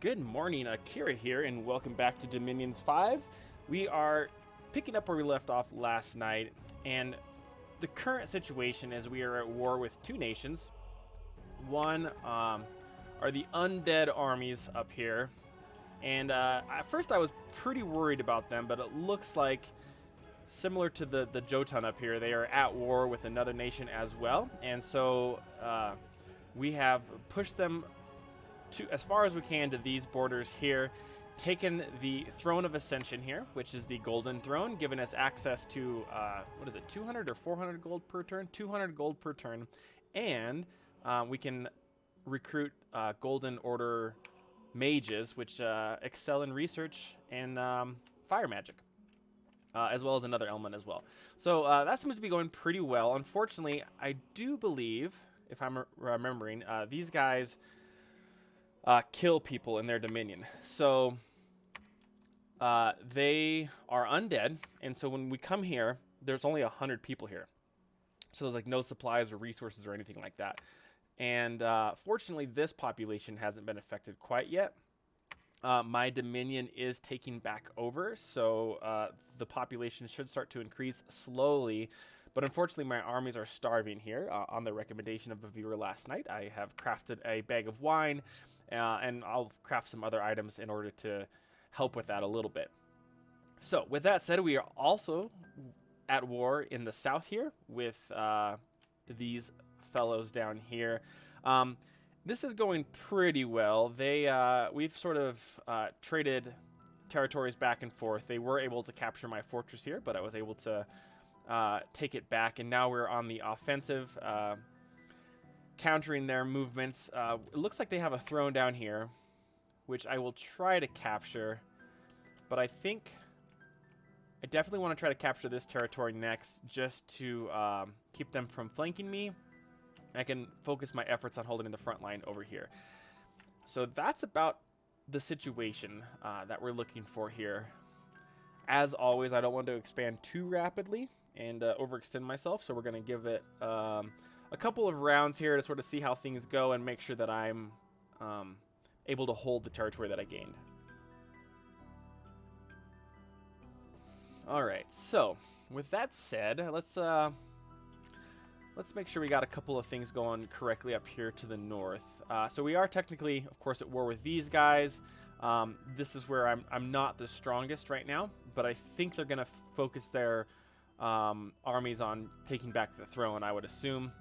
Good morning, Akira here, and welcome back to Dominions 5. We are picking up where we left off last night, and the current situation is we are at war with two nations. One are the undead armies up here, and at first I was pretty worried about them, but it looks like, similar to the Jotun up here, they are at war with another nation as well, and so we have pushed them to as far as we can to these borders here, taken the Throne of Ascension here, which is the Golden Throne, giving us access to, what is it, 200 or 400 gold per turn? 200 gold per turn, and we can recruit Golden Order mages, which excel in research and fire magic, as well as another element as well. So that seems to be going pretty well. Unfortunately, I do believe, if I'm remembering, these guys kill people in their dominion. So they are undead, and so when we come here, there's only 100 people here. So there's like no supplies or resources or anything like that. And fortunately, this population hasn't been affected quite yet. My dominion is taking back over, so the population should start to increase slowly. But unfortunately, my armies are starving here. On the recommendation of a viewer last night, I have crafted a bag of wine, and I'll craft some other items in order to help with that a little bit. So with that said, we are also at war in the south here with these fellows down here. This is going pretty well. We've sort of traded territories back and forth. They were able to capture my fortress here, but I was able to take it back, and now we're on the offensive, countering their movements. It looks like they have a throne down here, which I will try to capture, but I think I definitely want to try to capture this territory next, just to keep them from flanking me. I can focus my efforts on holding the front line over here. So that's about the situation that we're looking for here. As always, I don't want to expand too rapidly and overextend myself, so we're going to give it a couple of rounds here to sort of see how things go and make sure that I'm able to hold the territory that I gained. All right, so with that said, let's make sure we got a couple of things going correctly up here to the north. So we are technically, of course, at war with these guys. This is where I'm not the strongest right now, but I think they're going to focus their armies on taking back the throne, I would assume.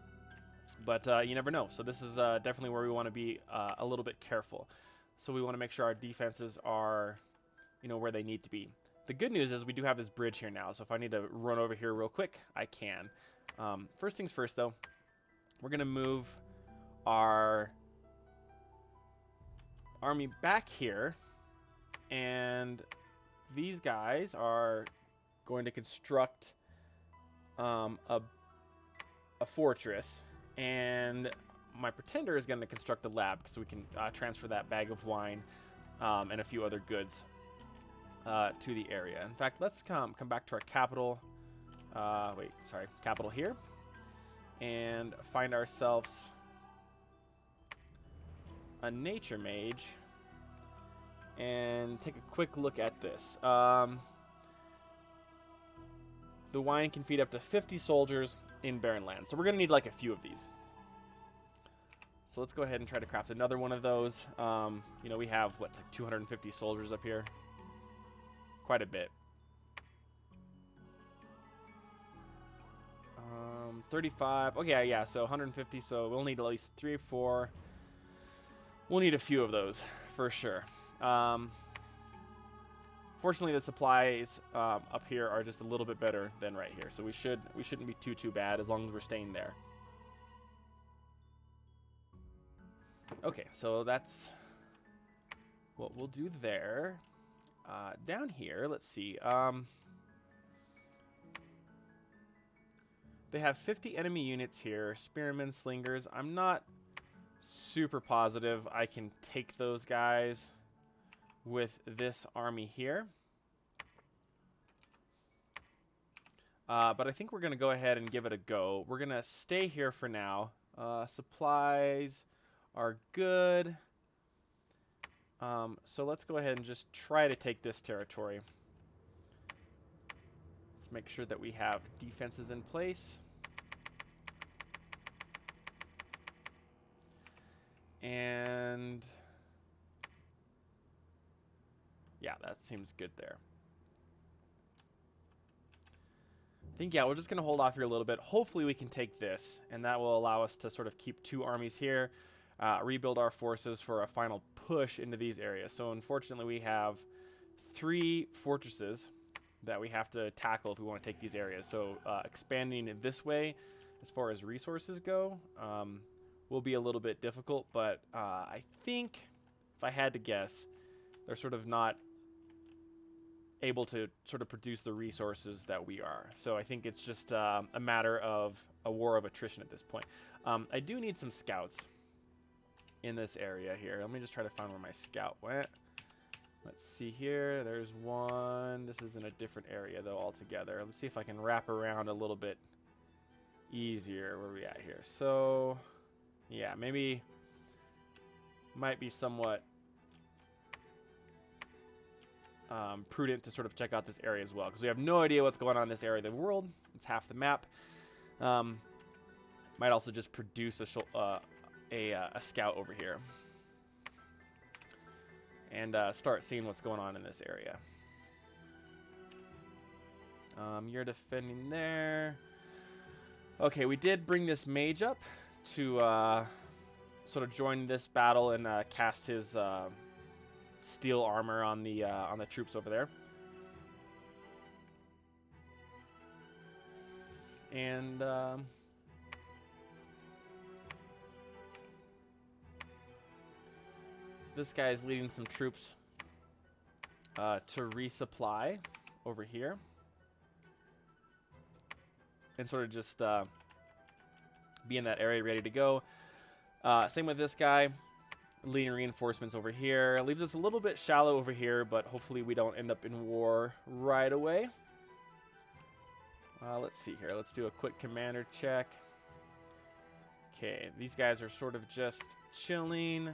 But you never know. So this is definitely where we want to be a little bit careful. So we want to make sure our defenses are, where they need to be. The good news is we do have this bridge here now. So if I need to run over here real quick, I can. First things first, though, we're going to move our army back here. And these guys are going to construct a fortress, and my pretender is going to construct a lab so we can transfer that bag of wine and a few other goods to the area. In fact, let's come back to our capital. Capital here, and find ourselves a nature mage and take a quick look at this. The wine can feed up to 50 soldiers in barren land. So we're going to need like a few of these. So let's go ahead and try to craft another one of those. We have, like 250 soldiers up here. Quite a bit. 35. Okay, yeah, so 150. So we'll need at least 3 or 4. We'll need a few of those for sure. Fortunately, the supplies up here are just a little bit better than right here, so we shouldn't be too bad as long as we're staying there. Okay, so that's what we'll do there. Down here, let's see. They have 50 enemy units here, spearmen, slingers. I'm not super positive I can take those guys with this army here. But I think we're going to go ahead and give it a go. We're going to stay here for now. Supplies are good. So let's go ahead and just try to take this territory. Let's make sure that we have defenses in place. And yeah, that seems good there. I think, yeah, we're just going to hold off here a little bit. Hopefully we can take this, and that will allow us to sort of keep 2 armies here, rebuild our forces for a final push into these areas. So unfortunately we have 3 fortresses that we have to tackle if we want to take these areas. So expanding this way as far as resources go will be a little bit difficult, but I think, if I had to guess, they're sort of not able to sort of produce the resources that we are. So I think it's just a matter of a war of attrition at this point. I do need some scouts in this area here. Let me just try to find where my scout went. Let's see here. There's one. This is in a different area, though, altogether. Let's see if I can wrap around a little bit easier. Where are we at here? So, yeah, maybe might be somewhat prudent to sort of check out this area as well, because we have no idea what's going on in this area of the world. It's half the map. Might also just produce a scout over here and start seeing what's going on in this area. You're defending there. Okay, we did bring this mage up to sort of join this battle and cast his steel armor on the troops over there. And this guy is leading some troops to resupply over here, and sort of just be in that area ready to go. Same with this guy, leading reinforcements over here. It leaves us a little bit shallow over here, but hopefully we don't end up in war right away. Let's see here. Let's do a quick commander check. Okay, these guys are sort of just chilling.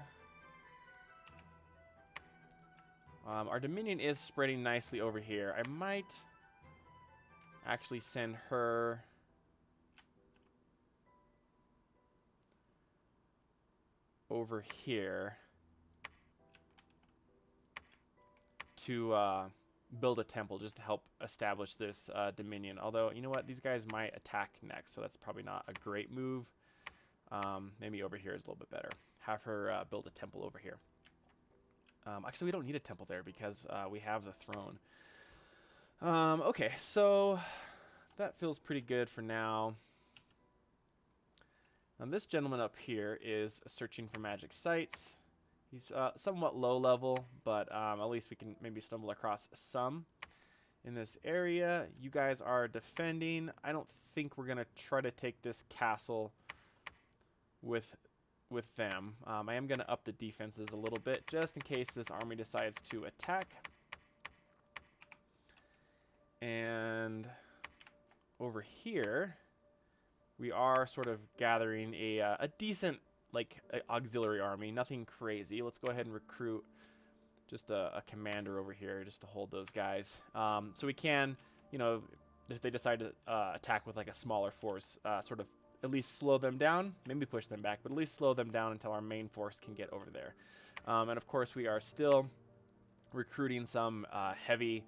Our Dominion is spreading nicely over here. I might actually send her over here to build a temple just to help establish this Dominion. Although, you know what? These guys might attack next, so that's probably not a great move. Maybe over here is a little bit better. Have her build a temple over here. Actually, we don't need a temple there because we have the throne. Okay, so that feels pretty good for now. Now, this gentleman up here is searching for magic sites. He's somewhat low level, but at least we can maybe stumble across some in this area. You guys are defending. I don't think we're going to try to take this castle with them. I am going to up the defenses a little bit just in case this army decides to attack. And over here, we are sort of gathering a decent auxiliary army. Nothing crazy. Let's go ahead and recruit just a commander over here just to hold those guys. So we can, you know, if they decide to attack with like a smaller force, sort of at least slow them down, maybe push them back, but at least slow them down until our main force can get over there. And of course, we are still recruiting some heavy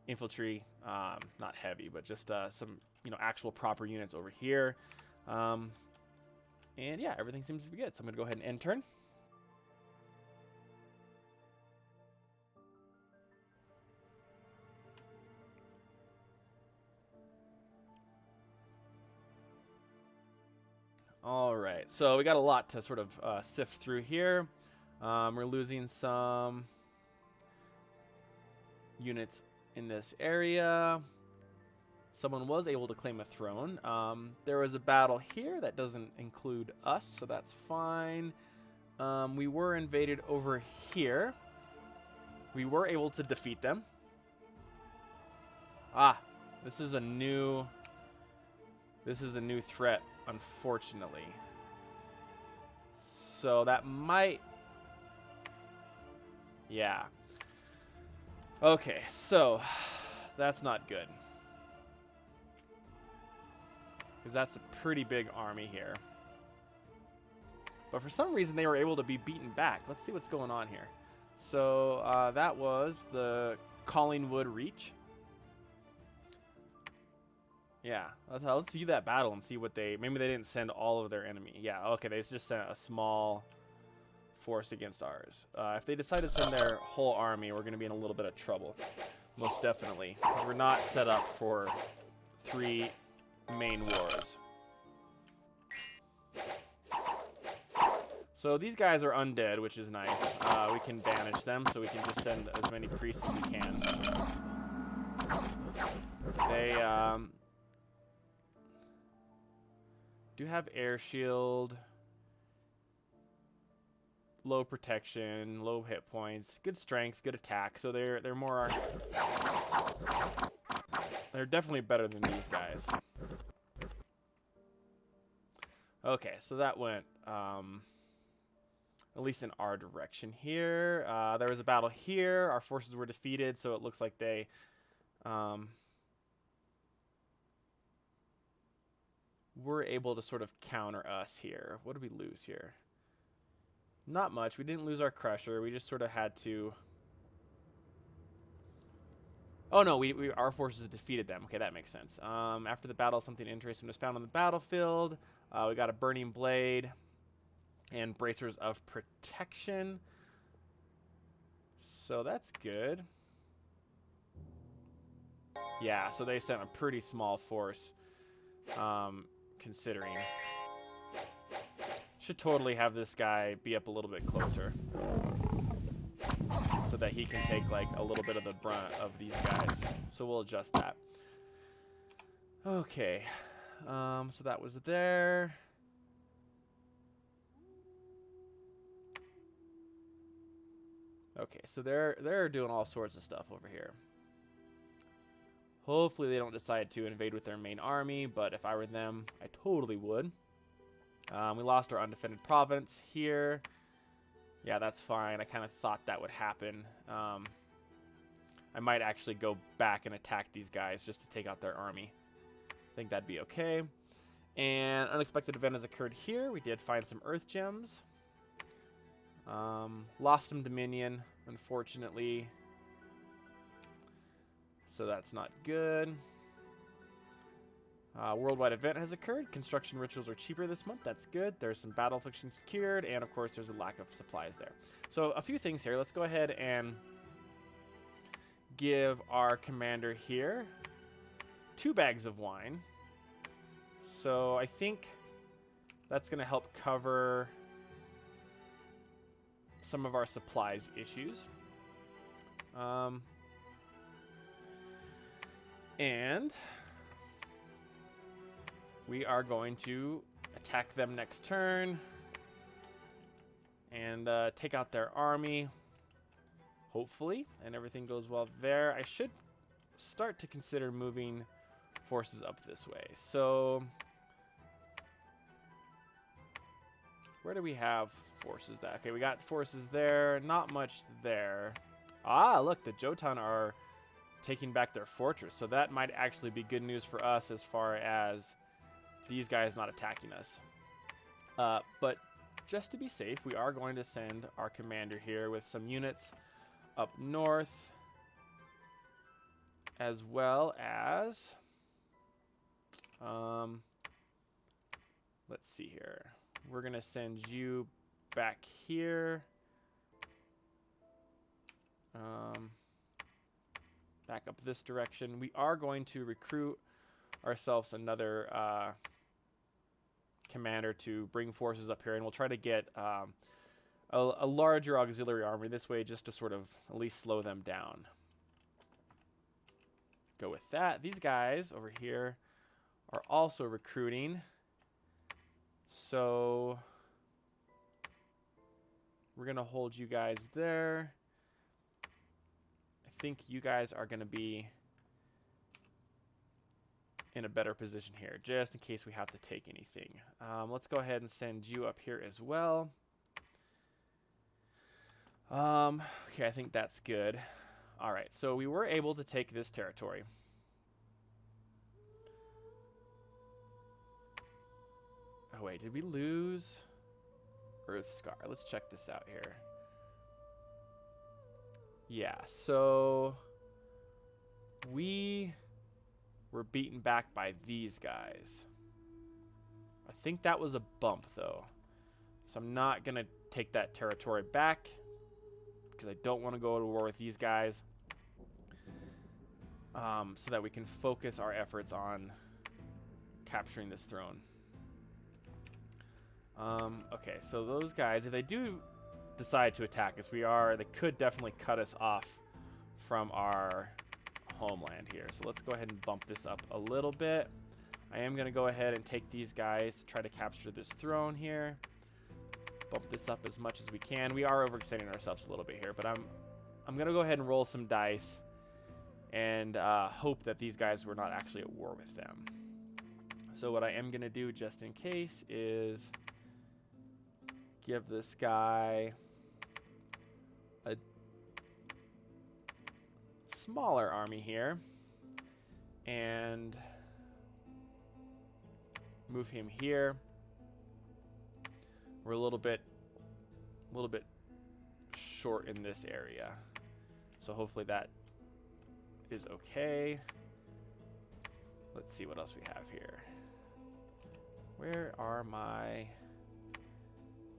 infantry, not heavy, but just some, you know, actual proper units over here. And yeah, everything seems to be good. So I'm going to go ahead and end turn. All right, so we got a lot to sort of sift through here. We're losing some units in this area. Someone was able to claim a throne. There was a battle here that doesn't include us, so that's fine. We were invaded over here. We were able to defeat them. This is a new threat, unfortunately. So that might Yeah. Okay, so that's not good. Because that's a pretty big army here. But for some reason, they were able to be beaten back. Let's see what's going on here. So that was the Collingwood Reach. Yeah, let's view that battle and see what maybe they didn't send all of their enemy. Yeah, okay, they just sent a small force against ours. If they decide to send their whole army, we're going to be in a little bit of trouble. Most definitely. Because we're not set up for 3 main wars. So these guys are undead, which is nice. We can banish them, so we can just send as many priests as we can. They do have air shield, low protection, low hit points, good strength, good attack. So they're definitely better than these guys. Okay, so that went at least in our direction here. There was a battle here. Our forces were defeated, so it looks like they were able to sort of counter us here. What did we lose here? Not much. We didn't lose our crusher. We just sort of had to... Oh, no, our forces defeated them. Okay, that makes sense. After the battle, something interesting was found on the battlefield. We got a burning blade and bracers of protection. So that's good. Yeah, so they sent a pretty small force, considering. Should totally have this guy be up a little bit closer so that he can take like a little bit of the brunt of these guys. So we'll adjust that. Okay, so that was there. Okay, so they're doing all sorts of stuff over here. Hopefully they don't decide to invade with their main army, but if I were them, I totally would. We lost our undefended province here. Yeah, that's fine. I kind of thought that would happen. I might actually go back and attack these guys just to take out their army. I think that'd be okay. And unexpected event has occurred here. We did find some earth gems. Lost some dominion, unfortunately. So that's not good. Worldwide event has occurred. Construction rituals are cheaper this month. That's good. There's some battle affliction secured. And, of course, there's a lack of supplies there. So a few things here. Let's go ahead and give our commander here 2 bags of wine. So I think that's going to help cover some of our supplies issues. And we are going to attack them next turn and take out their army, hopefully, and everything goes well there. I should start to consider moving forces up this way. So where do we have forces? Okay, we got forces there, not much there. Ah, look, the Jotun are taking back their fortress, so that might actually be good news for us as far as these guys not attacking us. But just to be safe, we are going to send our commander here with some units up north, as well as let's see here. We're gonna send you back here, back up this direction. We are going to recruit ourselves another commander to bring forces up here, and we'll try to get a larger auxiliary army this way, just to sort of at least slow them down. Go with that. These guys over here are also recruiting, so we're gonna hold you guys there. I think you guys are gonna be in a better position here, just in case we have to take anything. Let's go ahead and send you up here as well. Okay, I think that's good. All right, so we were able to take this territory. Oh, wait, did we lose Earth Scar? Let's check this out here. Yeah, so we were beaten back by these guys. I think that was a bump, though. So I'm not going to take that territory back because I don't want to go to war with these guys. So that we can focus our efforts on capturing this throne. Okay, so those guys, if they do decide to attack us, they could definitely cut us off from our homeland here. So let's go ahead and bump this up a little bit. I am going to go ahead and take these guys, try to capture this throne here. Bump this up as much as we can. We are overextending ourselves a little bit here, but I'm going to go ahead and roll some dice and hope that these guys were not actually at war with them. So what I am going to do just in case is give this guy a smaller army here and move him here. We're a little bit short in this area, so hopefully that is okay. Let's see what else we have here. Where are my...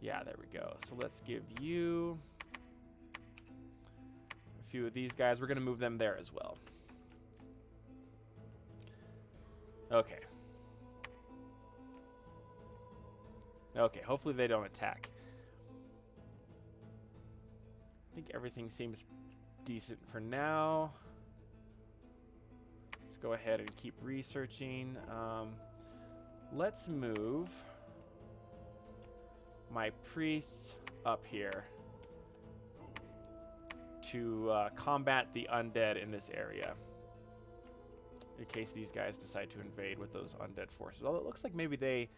Yeah, there we go. So let's give you a few of these guys. We're going to move them there as well. Okay. Okay, hopefully they don't attack. I think everything seems decent for now. Let's go ahead and keep researching. Let's move my priests up here to combat the undead in this area, in case these guys decide to invade with those undead forces. Although it looks like maybe they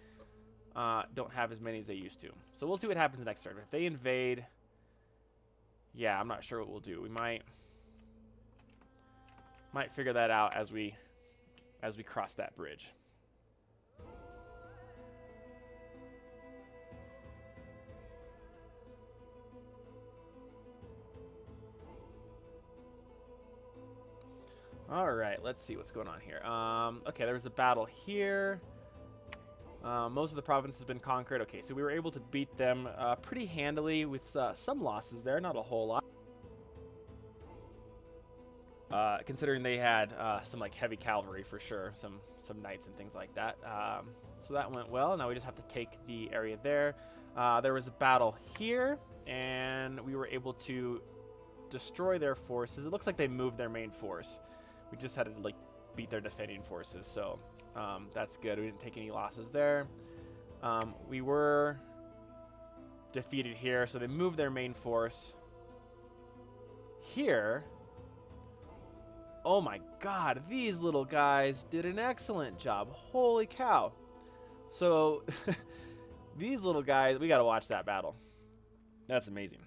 don't have as many as they used to. So we'll see what happens next turn. If they invade, yeah, I'm not sure what we'll do. We might figure that out as we cross that bridge. All right, let's see what's going on here. Okay, there was a battle here. Most of the province has been conquered. Okay, so we were able to beat them pretty handily with some losses there, not a whole lot. Considering they had some like heavy cavalry for sure, some knights and things like that. So that went well. Now we just have to take the area there. There was a battle here, and we were able to destroy their forces. It looks like they moved their main force. We just had to like beat their defending forces, so that's good. We didn't take any losses there. We were defeated here, so they moved their main force here. Oh my god, these little guys did an excellent job. Holy cow. So these little guys, we gotta watch that battle. That's amazing.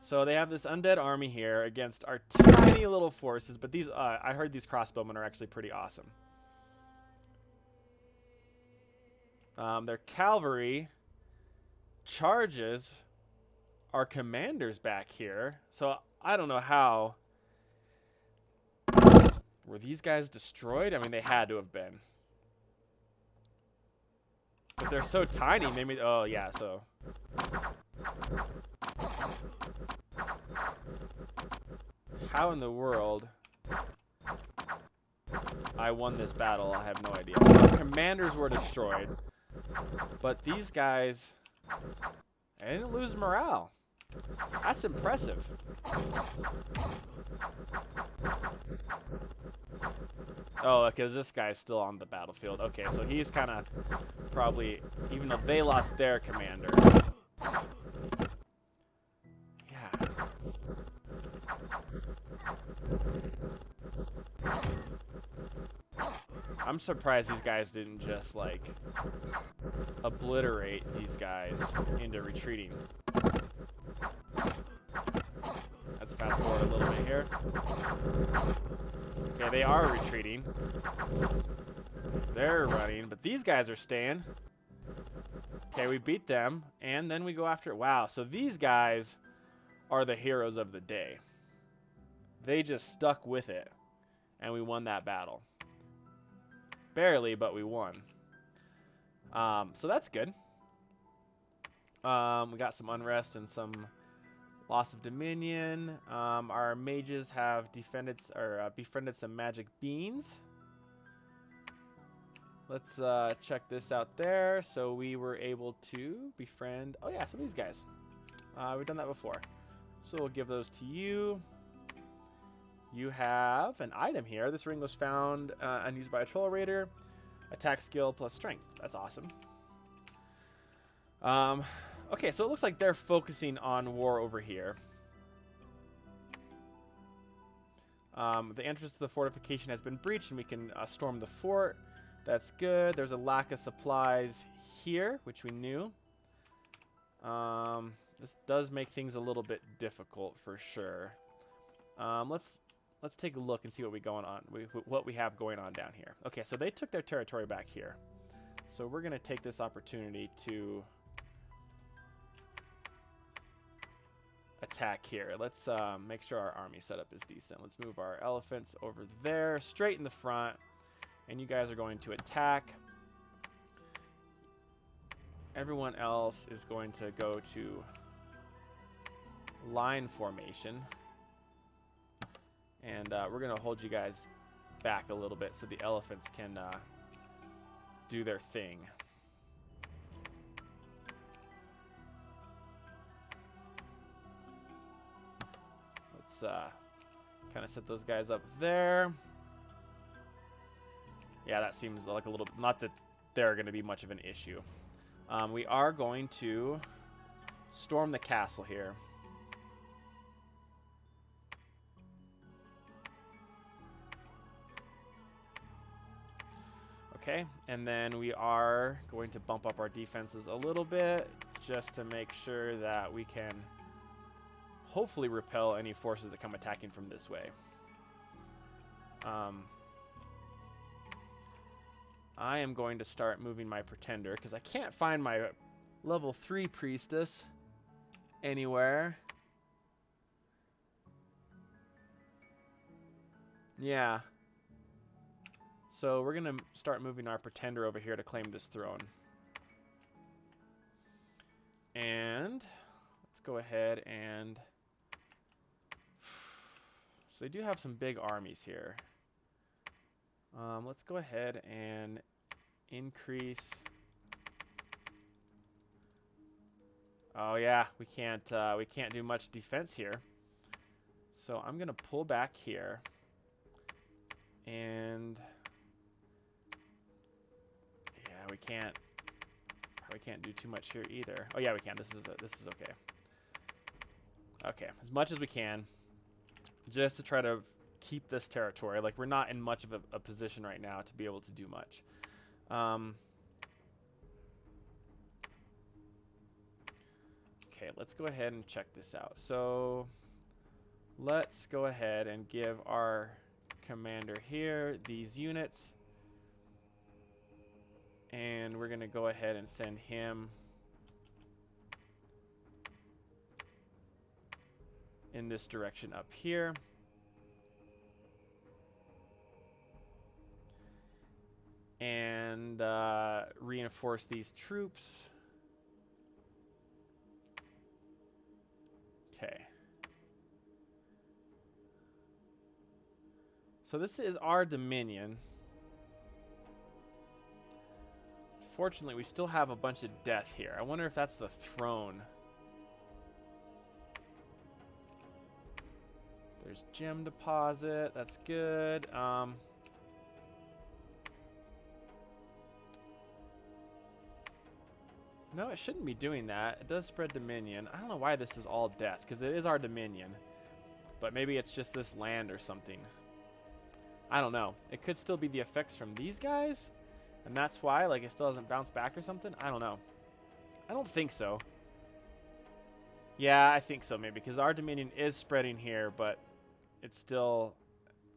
So they have this undead army here against our tiny little forces, but these I heard these crossbowmen are actually pretty awesome. Their cavalry charges our commanders back here. So I don't know how. Were these guys destroyed? I mean, they had to have been. But they're so tiny, maybe. Oh, yeah, so. How in the world I won this battle, I have no idea. The commanders were destroyed, but these guys, they didn't lose morale. That's impressive. Oh, because this guy's still on the battlefield. Okay, so he's kind of probably, even though they lost their commander. Yeah. I'm surprised these guys didn't just, like, obliterate these guys into retreating. fast forward a little bit here. Okay, they are retreating. They're running, but these guys are staying. Okay, we beat them, and then we go after it. Wow, so these guys are the heroes of the day. They just stuck with it, and we won that battle. Barely, but we won. So that's good. We got some unrest and some loss of dominion. Our mages have befriended some magic beings. Let's check this out there. So we were able to befriend, oh yeah, some of these guys. We've done that before. So we'll give those to you. You have an item here. This ring was found and used by a troll raider. Attack skill plus strength. That's awesome. Okay, so it looks like they're focusing on war over here. The entrance to the fortification has been breached, and we can storm the fort. That's good. There's a lack of supplies here, which we knew. This does make things a little bit difficult for sure. Let's take a look and see what we have going on down here. Okay, so they took their territory back here. So we're gonna take this opportunity to attack here. Let's make sure our army setup is decent. Let's move our elephants over there, straight in the front. And you guys are going to attack. Everyone else is going to go to line formation. And we're going to hold you guys back a little bit so the elephants can do their thing. Let's kind of set those guys up there. Yeah, that seems like a little... Not that they're going to be much of an issue. We are going to storm the castle here. Okay, and then we are going to bump up our defenses a little bit just to make sure that we can hopefully repel any forces that come attacking from this way. I am going to start moving my pretender because I can't find my level 3 priestess anywhere. Yeah. So we're going to start moving our pretender over here to claim this throne. And let's go ahead and... So they do have some big armies here. Let's go ahead and increase... Oh yeah, we can't do much defense here. So I'm gonna pull back here, and yeah, we probably can't do too much here either. Oh yeah, we can. This is okay. Okay, as much as we can, just to try to keep this territory. Like, we're not in much of a position right now to be able to do much. Okay, let's go ahead and check this out. So let's go ahead and give our commander here these units, and we're gonna go ahead and send him in this direction up here. And reinforce these troops. Okay. So this is our dominion. Fortunately, we still have a bunch of death here. I wonder if that's the throne. There's gem deposit. That's good. No, it shouldn't be doing that. It does spread dominion. I don't know why this is all death, because it is our dominion. But maybe it's just this land or something. I don't know. It could still be the effects from these guys, and that's why, like, it still hasn't bounced back or something. I don't know. I don't think so. Yeah, I think so, maybe, because our Dominion is spreading here, but it still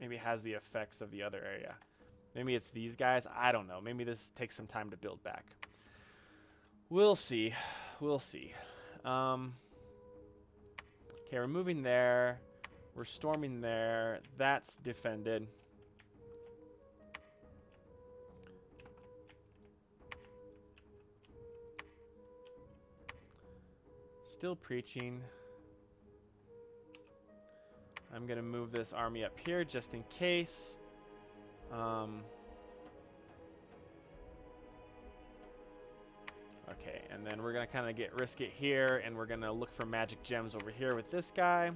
maybe has the effects of the other area. Maybe it's these guys. I don't know. Maybe this takes some time to build back. We'll see. We'll see. Okay, we're moving there. We're storming there. That's defended. Still preaching. I'm going to move this army up here just in case. Okay, and then we're going to kind of risk it here, and we're going to look for magic gems over here with this guy.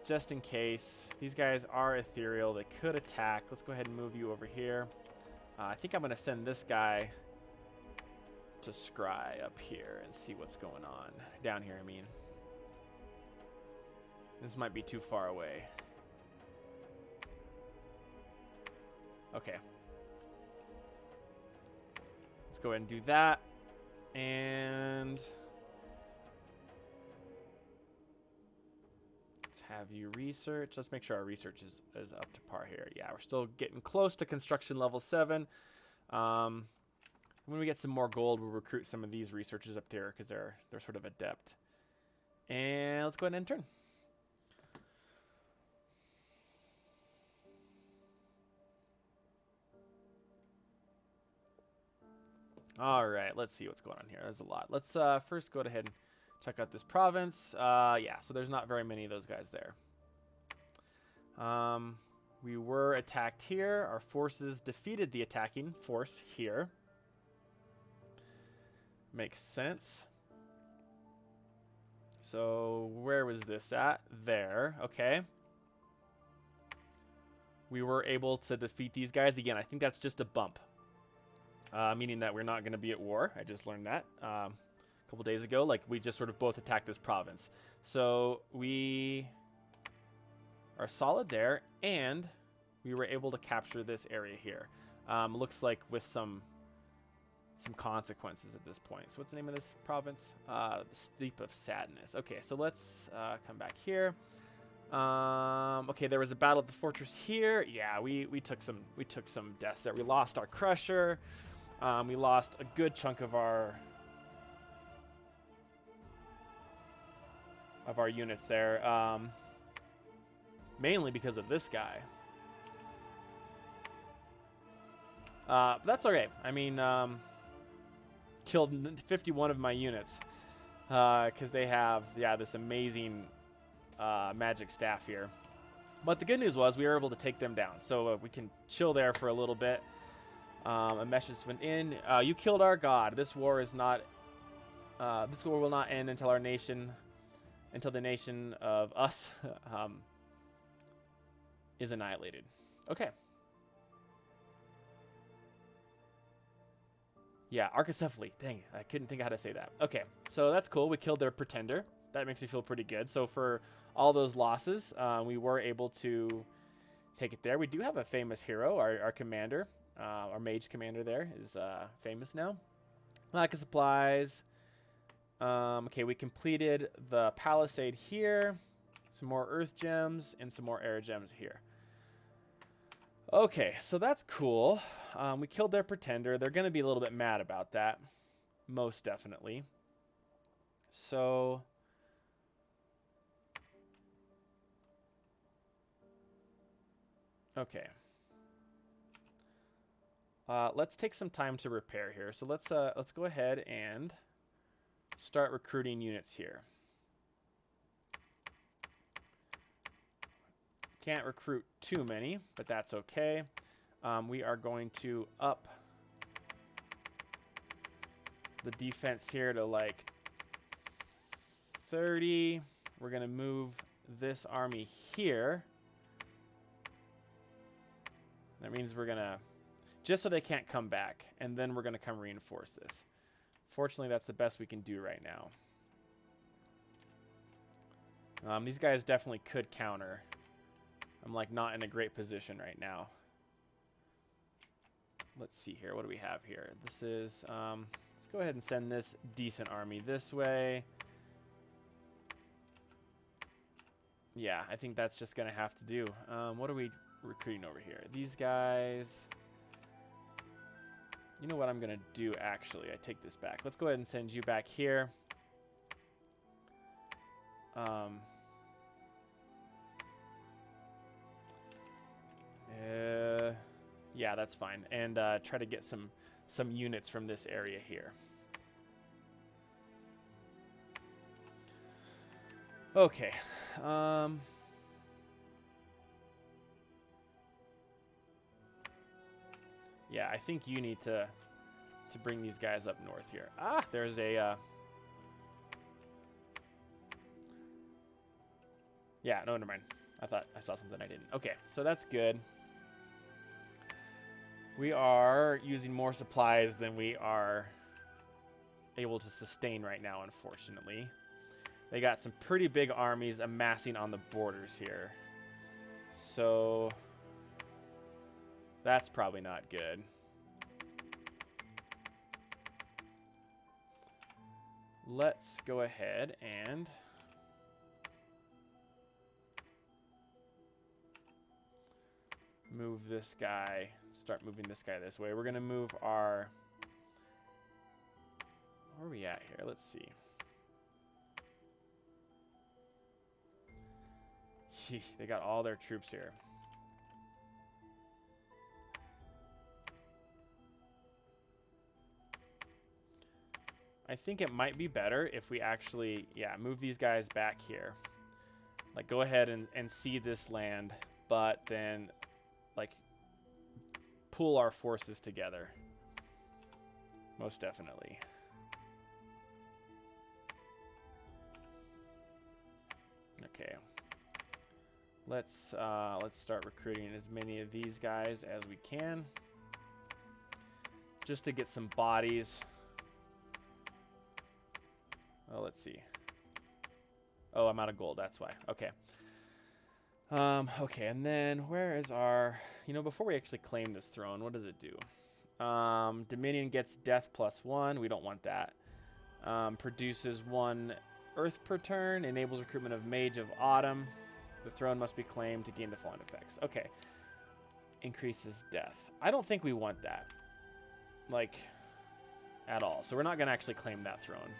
Just in case. These guys are ethereal. They could attack. Let's go ahead and move you over here. I think I'm going to send this guy to scry up here and see what's going on. Down here, I mean. This might be too far away. Okay. Let's go ahead and do that. And let's have you research. Let's make sure our research is up to par here. Yeah, we're still getting close to construction level 7. When we get some more gold, we'll recruit some of these researchers up there because they're sort of adept. And let's go ahead and end turn. All right, let's see what's going on here. There's a lot. Let's first go ahead and check out this province. Yeah, so there's not very many of those guys there. We were attacked here. Our forces defeated the attacking force here. Makes sense. So where was this at? There. Okay. We were able to defeat these guys. Again, I think that's just a bump. Meaning that we're not going to be at war. I just learned that a couple days ago. Like, we just sort of both attacked this province. So we are solid there, and we were able to capture this area here. Looks like with some consequences at this point. So what's the name of this province? The Steep of Sadness. Okay, so let's come back here. Okay, there was a battle at the fortress here. Yeah, we took some deaths there. We lost our crusher. We lost a good chunk of our units there. Mainly because of this guy. But that's okay. I mean, killed 51 of my units because they have this amazing magic staff here. But the good news was we were able to take them down, so we can chill there for a little bit. A message went in. You killed our god. This war is not. This war will not end until the nation of us is annihilated. Okay. Yeah, Arcoscephale. Dang, I couldn't think of how to say that. Okay, so that's cool. We killed their pretender. That makes me feel pretty good. So for all those losses, we were able to take it there. We do have a famous hero, our commander. Our mage commander there is famous now. Lack of supplies. Okay, we completed the palisade here. Some more earth gems and some more air gems here. Okay, so that's cool. We killed their pretender. They're going to be a little bit mad about that. Most definitely. So okay. Let's take some time to repair here. So let's go ahead and start recruiting units here. Can't recruit too many, but that's okay. We are going to up the defense here to like 30. We're going to move this army here. That means we're going to, just so they can't come back, and then we're going to come reinforce this. Fortunately, that's the best we can do right now. These guys definitely could counter. I'm like not in a great position right now. Let's see here. What do we have here? This is, let's go ahead and send this decent army this way. Yeah, I think that's just going to have to do. What are we recruiting over here? These guys. You know what I'm going to do, actually? I take this back. Let's go ahead and send you back here. Yeah, that's fine. And try to get some units from this area here. Okay. Yeah, I think you need to bring these guys up north here. Ah, there's a... Yeah, no, never mind. I thought I saw something I didn't. Okay, so that's good. We are using more supplies than we are able to sustain right now, unfortunately. They got some pretty big armies amassing on the borders here. So that's probably not good. Let's go ahead and move this guy, start moving this guy this way. We're going to move our... Where are we at here? Let's see. They got all their troops here. I think it might be better if we actually, yeah, move these guys back here. Like, go ahead and cede this land, but then, like, pool our forces together. Most definitely. Okay. Let's start recruiting as many of these guys as we can, just to get some bodies. Oh, let's see. Oh, I'm out of gold. That's why. Okay. Okay, and then where is our... You know, before we actually claim this throne, what does it do? Dominion gets death +1. We don't want that. Produces 1 earth per turn. Enables recruitment of Mage of Autumn. The throne must be claimed to gain the following effects. Okay. Increases death. I don't think we want that. Like, at all. So we're not going to actually claim that throne.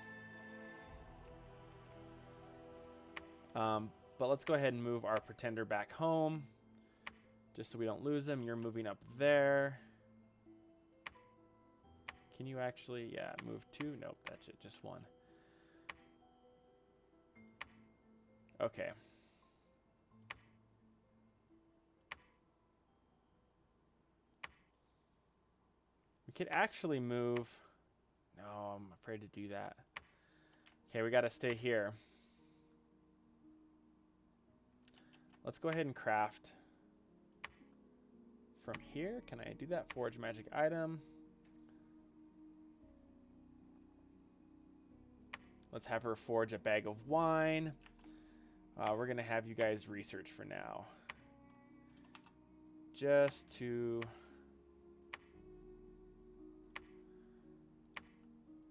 But let's go ahead and move our pretender back home. Just so we don't lose him. You're moving up there. Can you actually, yeah, move 2? Nope, that's it, just 1. Okay. We could actually move. No, I'm afraid to do that. Okay, we got to stay here. Let's go ahead and craft from here. Can I do that? Forge magic item. Let's have her forge a bag of wine. We're going to have you guys research for now. Just to...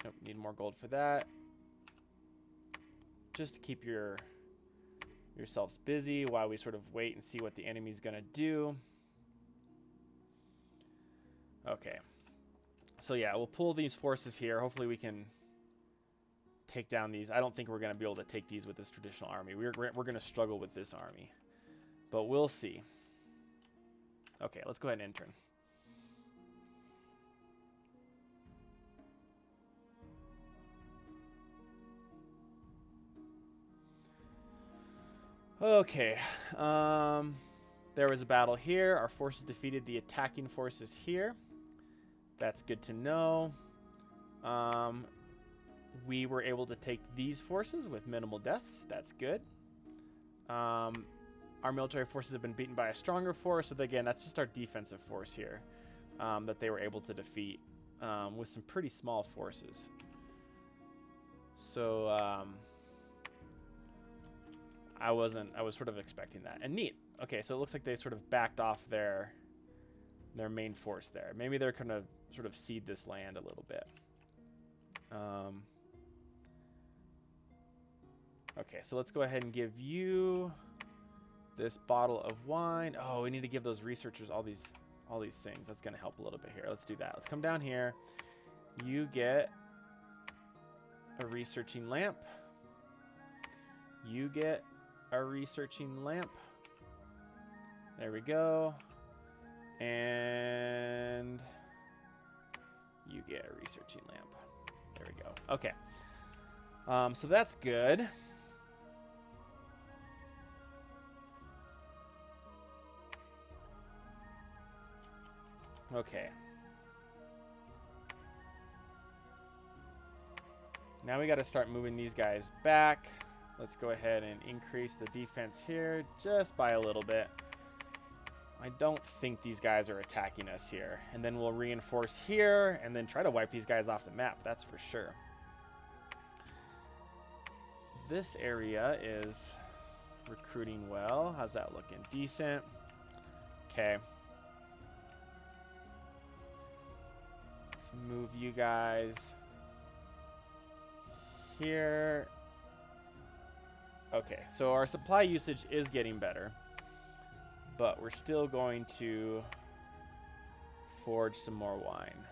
Nope, need more gold for that. Just to keep yourselves busy while we sort of wait and see what the enemy's going to do. Okay. So yeah, we'll pull these forces here. Hopefully we can take down these. I don't think we're going to be able to take these with this traditional army. We're going to struggle with this army. But we'll see. Okay, let's go ahead and intern. Okay. There was a battle here. Our forces defeated the attacking forces here. That's good to know. We were able to take these forces with minimal deaths. That's good. Our military forces have been beaten by a stronger force. So again, that's just our defensive force here that they were able to defeat with some pretty small forces. So I was sort of expecting that. And neat. Okay, so it looks like they sort of backed off their main force there. Maybe they're going to sort of cede this land a little bit. Okay, so let's go ahead and give you this bottle of wine. Oh, we need to give those researchers all these things. That's gonna help a little bit here. Let's do that. Let's come down here. You get a researching lamp. You get a researching lamp. There we go. And you get a researching lamp. There we go. Okay. So that's good. Okay. Now we got to start moving these guys back. Let's go ahead and increase the defense here just by a little bit. I don't think these guys are attacking us here. And then we'll reinforce here and then try to wipe these guys off the map. That's for sure. This area is recruiting well. How's that looking? Decent. Okay. Let's move you guys here. Okay, so our supply usage is getting better, but we're still going to forge some more wine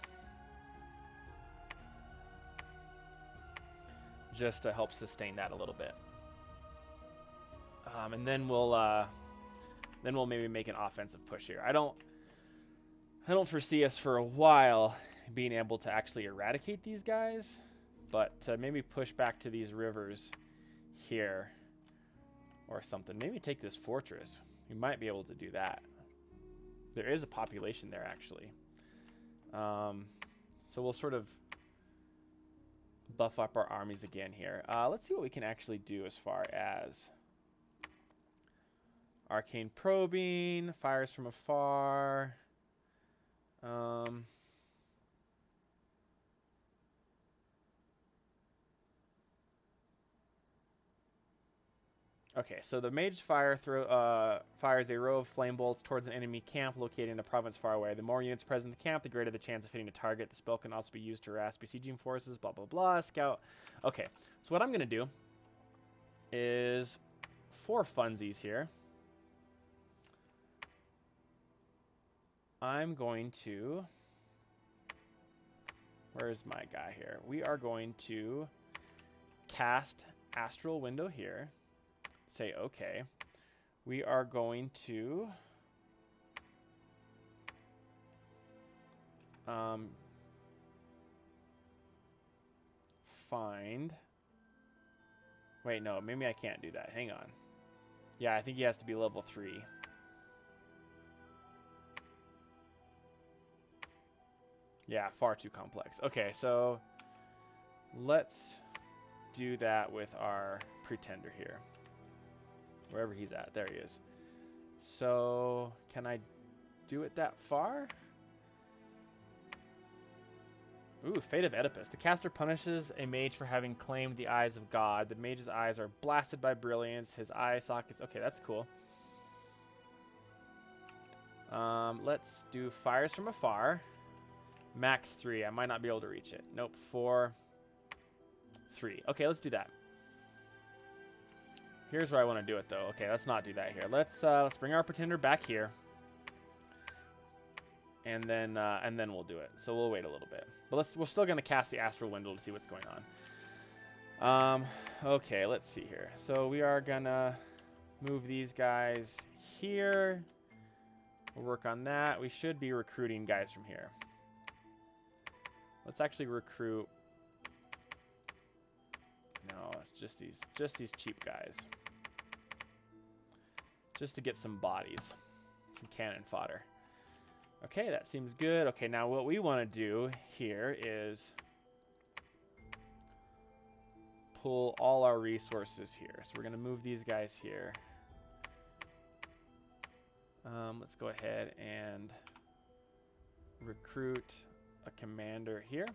just to help sustain that a little bit. And then we'll maybe make an offensive push here. I don't foresee us for a while being able to actually eradicate these guys, but to maybe push back to these rivers here or something. Maybe take this fortress. We might be able to do that. There is a population there, actually. So we'll sort of buff up our armies again here. Let's see what we can actually do as far as arcane probing, fires from afar. Okay, so the mage fires a row of flame bolts towards an enemy camp located in a province far away. The more units present in the camp, the greater the chance of hitting a target. The spell can also be used to harass besieging forces, blah, blah, blah. Scout. Okay, so what I'm going to do is, for funsies here, I'm going to... Where's my guy here? We are going to cast Astral Window here. Say okay. We are going to find... Wait, no, maybe I can't do that. Hang on. Yeah, I think he has to be level 3. Yeah, far too complex. Okay, so let's do that with our pretender here. Wherever he's at. There he is. So, can I do it that far? Ooh, Fate of Oedipus. The caster punishes a mage for having claimed the eyes of God. The mage's eyes are blasted by brilliance. His eye sockets... Okay, that's cool. Let's do fires from afar. Max 3. I might not be able to reach it. Nope. 4. 3. Okay, let's do that. Here's where I want to do it, though. Okay, let's not do that here. Let's bring our pretender back here, and then we'll do it. So we'll wait a little bit, but we're still gonna cast the Astral Window to see what's going on. Okay, let's see here. So we are gonna move these guys here. We'll work on that. We should be recruiting guys from here. Let's actually recruit. No, it's just these cheap guys. Just to get some bodies, some cannon fodder. Okay, that seems good. Okay, now what we want to do here is pull all our resources here. So we're going to move these guys here. Let's go ahead and recruit a commander here.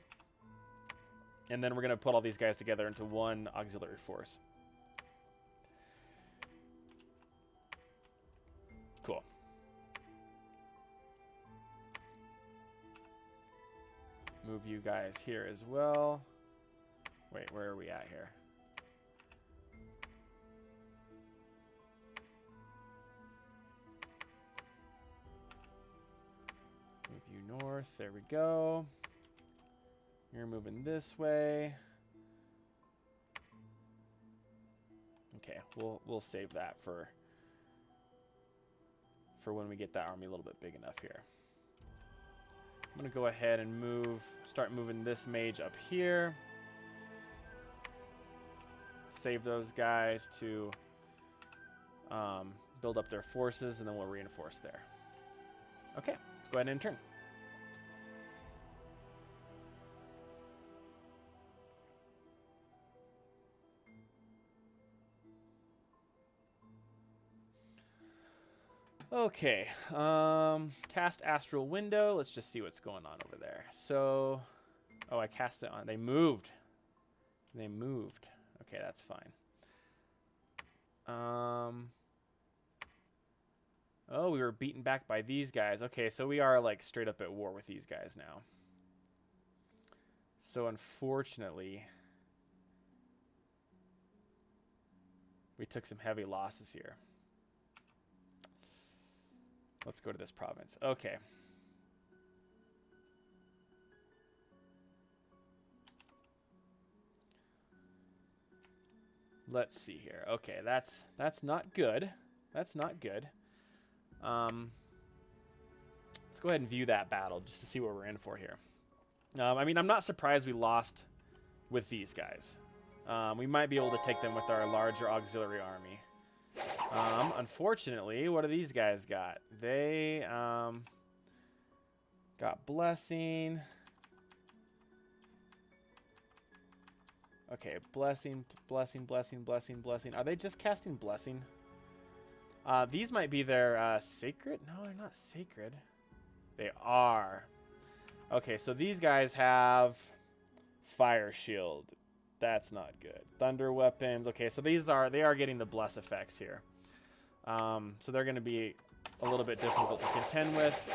And then we're going to put all these guys together into one auxiliary force. Cool. Move you guys here as well. Wait, where are we at here? north. There we go. You're moving this way. Okay, we'll save that for when we get that army a little bit big enough here. I'm gonna go ahead and start moving this mage up here. Save those guys to build up their forces, and then we'll reinforce there. Okay, let's go ahead and turn. Okay, cast Astral Window. Let's just see what's going on over there. So, oh, I cast it on. They moved. They moved. Okay, that's fine. Oh, we were beaten back by these guys. Okay, so we are like straight up at war with these guys now. So unfortunately, we took some heavy losses here. Let's go to this province. Okay. Let's see here. Okay, that's not good. That's not good. Let's go ahead and view that battle just to see what we're in for here. I mean, I'm not surprised we lost with these guys. We might be able to take them with our larger auxiliary army. Unfortunately, what do these guys got? They got Blessing. Okay, Blessing, Blessing, Blessing, Blessing, Blessing. Are they just casting Blessing? These might be their Sacred? No, they're not Sacred. They are. Okay, so these guys have Fire Shield. That's not good. Thunder Weapons. Okay, so they are getting the Bless effects here. So they're going to be a little bit difficult to contend with.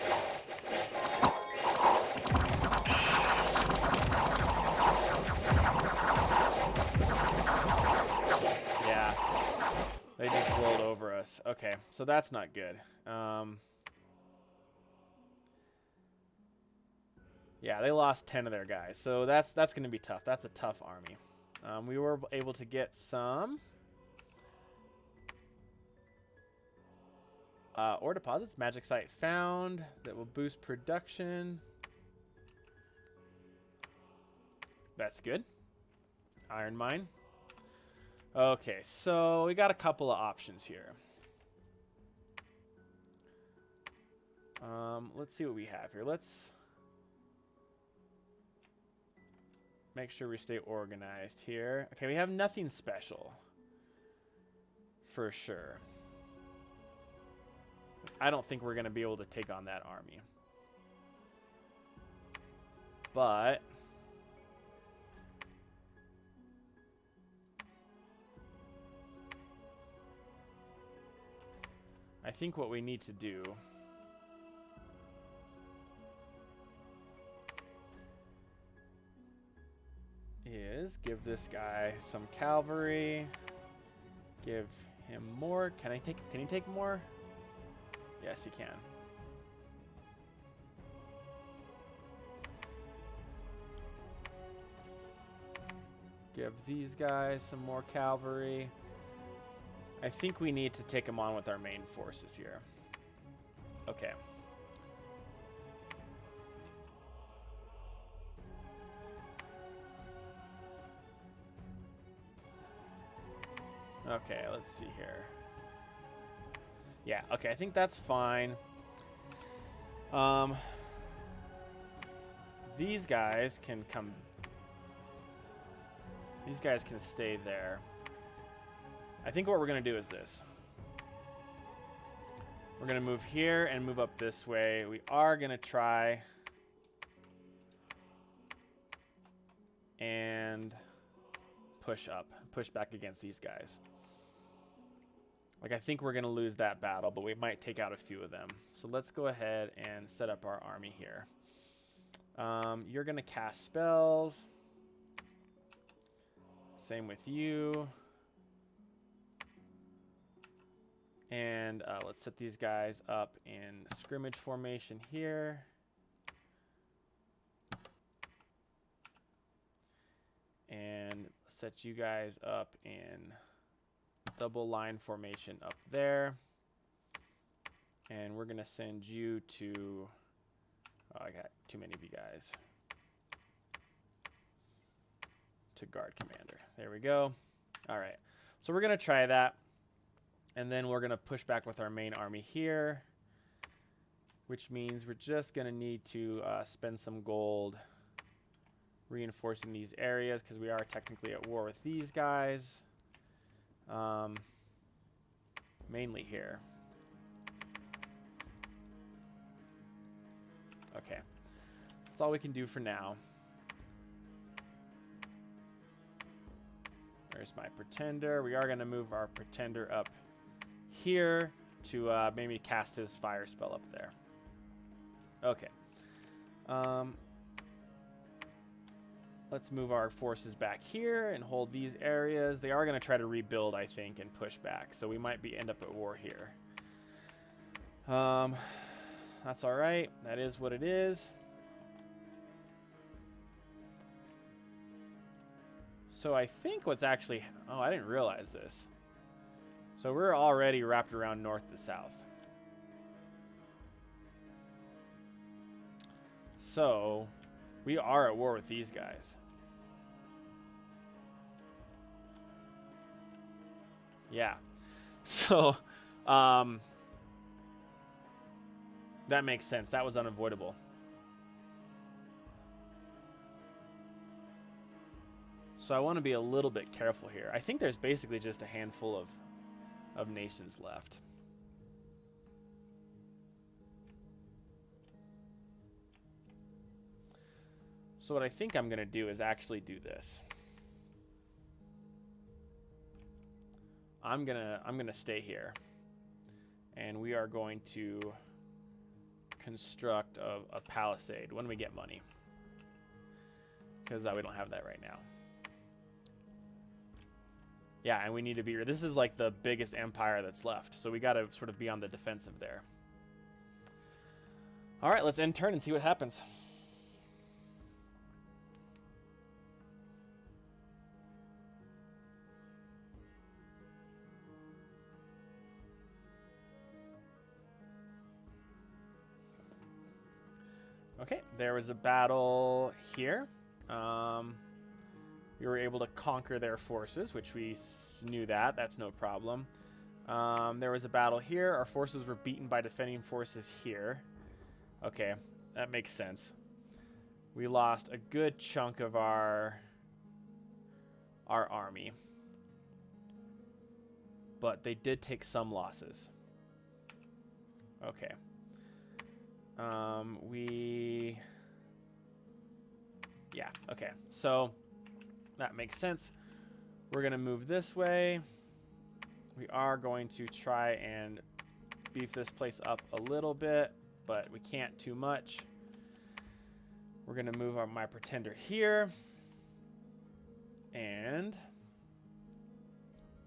Yeah. They just rolled over us. Okay, so that's not good. Yeah, they lost 10 of their guys. So that's going to be tough. That's a tough army. We were able to get some ore deposits. Magic site found that will boost production. That's good. Iron mine. Okay, so we got a couple of options here. Let's see what we have here. Let's make sure we stay organized here. Okay, we have nothing special. For sure. I don't think we're going to be able to take on that army. But I think what we need to do is give this guy some cavalry. Give him more. Can he take more? Yes, he can. Give these guys some more cavalry. I think we need to take him on with our main forces here. Okay. Okay, let's see here. Yeah, okay, I think that's fine. These guys can come. These guys can stay there. I think what we're going to do is this. We're going to move here and move up this way. We are going to try and push up, push back against these guys. Like, I think we're going to lose that battle, but we might take out a few of them. So let's go ahead and set up our army here. You're going to cast spells. Same with you. And let's set these guys up in scrimmage formation here. set you guys up in double line formation up there. And we're going to send you to... Oh, I got too many of you guys. To guard commander. There we go. All right. So we're going to try that. And then we're going to push back with our main army here. Which means we're just going to need to spend some gold reinforcing these areas because we are technically at war with these guys. Mainly here. Okay. That's all we can do for now. There's my pretender. We are going to move our pretender up here to maybe cast his fire spell up there. Okay. Let's move our forces back here and hold these areas. They are going to try to rebuild, I think, and push back. So we might end up at war here. That's all right. That is what it is. So I think what's actually... Oh, I didn't realize this. So we're already wrapped around north to south. So we are at war with these guys. Yeah. So that makes sense. That was unavoidable. So I want to be a little bit careful here. I think there's basically just a handful of nations left. So what I think I'm going to do is actually do this. I'm gonna stay here, and we are going to construct a palisade when we get money, because we don't have that right now. Yeah, and we need to be... This is like the biggest empire that's left, so we got to sort of be on the defensive there. All right, let's end turn and see what happens. Okay, there was a battle here. We were able to conquer their forces, which we knew that. That's no problem. There was a battle here. Our forces were beaten by defending forces here. Okay, that makes sense. We lost a good chunk of our army. But they did take some losses. Okay. Yeah, okay. So that makes sense. We're going to move this way. We are going to try and beef this place up a little bit, but we can't too much. We're going to move my pretender here. And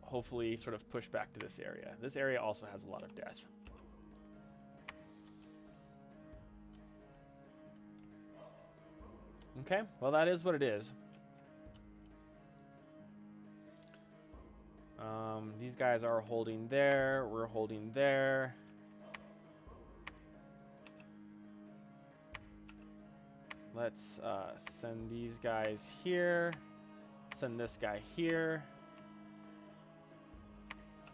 hopefully sort of push back to this area. This area also has a lot of death. Okay, well, that is what it is. These guys are holding there. We're holding there. Let's send these guys here. Send this guy here.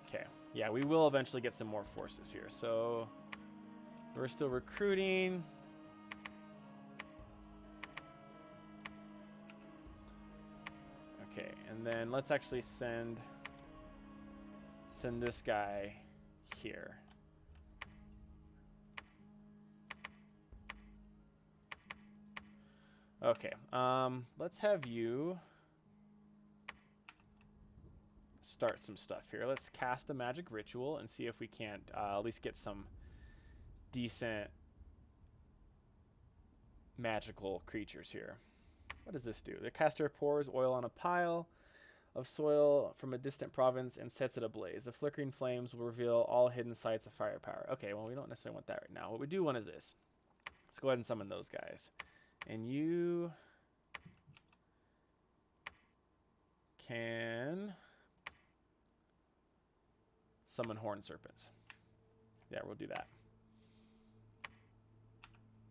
Okay, yeah, we will eventually get some more forces here. So we're still recruiting. Okay, and then let's actually send this guy here. Okay, let's have you start some stuff here. Let's cast a magic ritual and see if we can't at least get some decent magical creatures here. What does this do? The caster pours oil on a pile of soil from a distant province and sets it ablaze. The flickering flames will reveal all hidden sites of firepower. Okay, well, we don't necessarily want that right now. What we do want is this. Let's go ahead and summon those guys. And you can summon horned serpents. Yeah, we'll do that.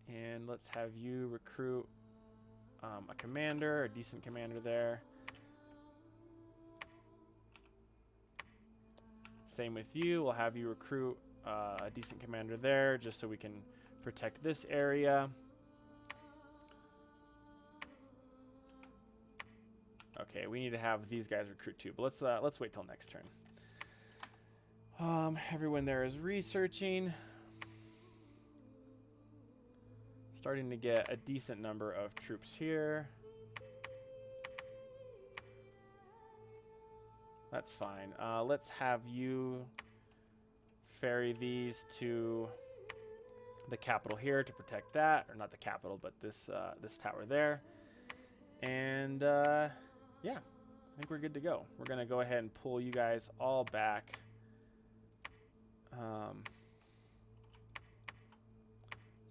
And let's have you recruit a commander, a decent commander there. Same with you. We'll have you recruit a decent commander there just so we can protect this area. Okay, we need to have these guys recruit too, but let's wait till next turn. Everyone there is researching. Starting to get a decent number of troops here. That's fine. Let's have you ferry these to the capital here to protect that, or not the capital, but this this tower there. And yeah, I think we're good to go. We're gonna go ahead and pull you guys all back.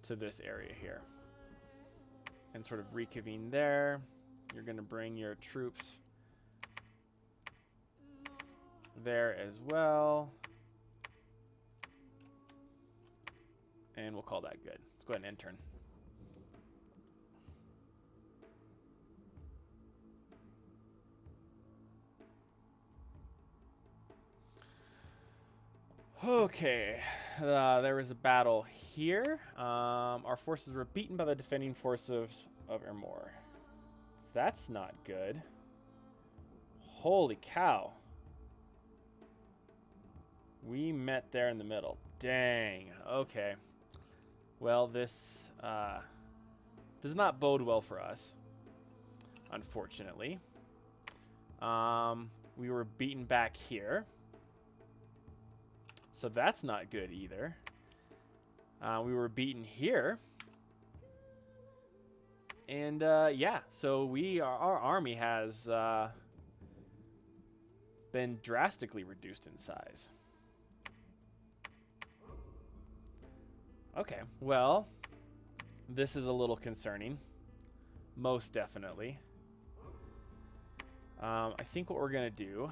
To this area here and sort of reconvene there. You're going to bring your troops there as well, and we'll call that good. Let's go ahead and end turn. Okay, there was a battle here. Our forces were beaten by the defending forces of Ermor. That's not good. Holy cow. We met there in the middle. Dang. Okay. Well, this does not bode well for us, unfortunately. We were beaten back here. So that's not good either. We were beaten here. And yeah, so our army has been drastically reduced in size. Okay, well, this is a little concerning. Most definitely. I think what we're going to do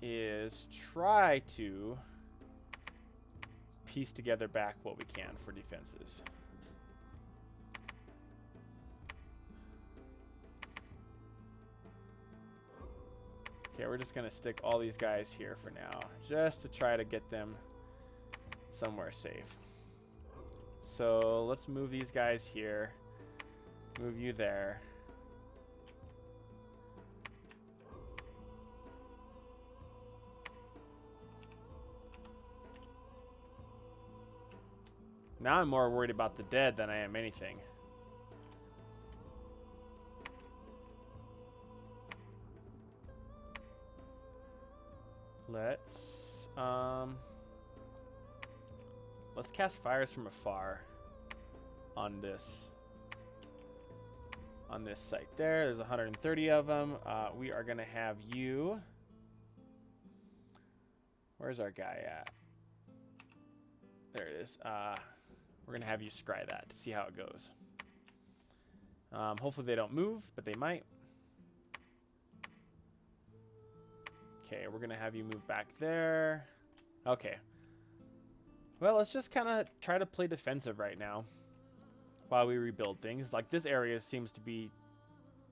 is try to piece together back what we can for defenses. Okay, we're just gonna stick all these guys here for now, just to try to get them somewhere safe. So let's move these guys here, move you there. Now I'm more worried about the dead than I am anything. Let's cast fires from afar on this site there. There's 130 of them. We are gonna have you. Where's our guy at? There it is. We're going to have you scry that to see how it goes. Hopefully they don't move, but they might. Okay, we're going to have you move back there. Okay. Well, let's just kind of try to play defensive right now while we rebuild things. Like, this area seems to be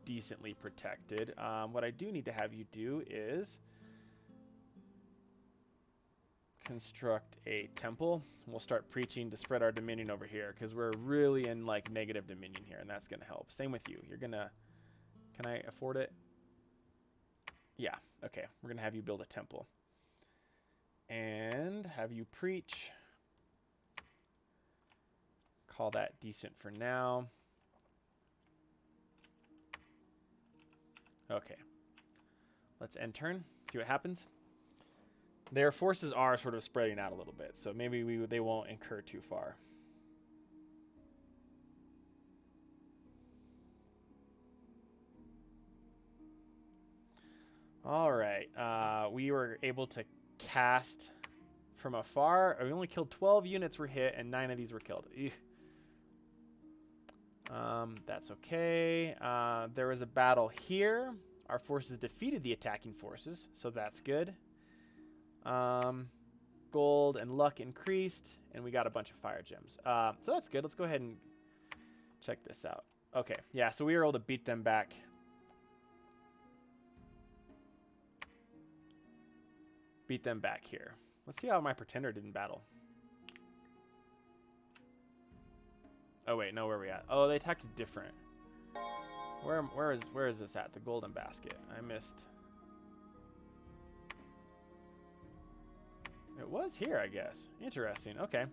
decently protected. What I do need to have you do is construct a temple. We'll start preaching to spread our dominion over here because we're really in like negative dominion here, and that's gonna help. Same with you. You're gonna, can I afford it? Yeah, okay. We're gonna have you build a temple and have you preach. Call that decent for now. Okay, let's end turn, see what happens. Their forces are sort of spreading out a little bit, so maybe they won't incur too far. All right, we were able to cast from afar. We only killed 12 units were hit, and 9 of these were killed. Eugh. That's okay. There was a battle here. Our forces defeated the attacking forces, so that's good. Gold and luck increased, and we got a bunch of fire gems. So that's good. Let's go ahead and check this out. Okay, yeah, so we were able to beat them back. Beat them back here. Let's see how my pretender did in battle. Oh wait, no, where are we at? Oh, they attacked different. Where is this at? The golden basket. I missed. It was here, I guess. Interesting. Okay.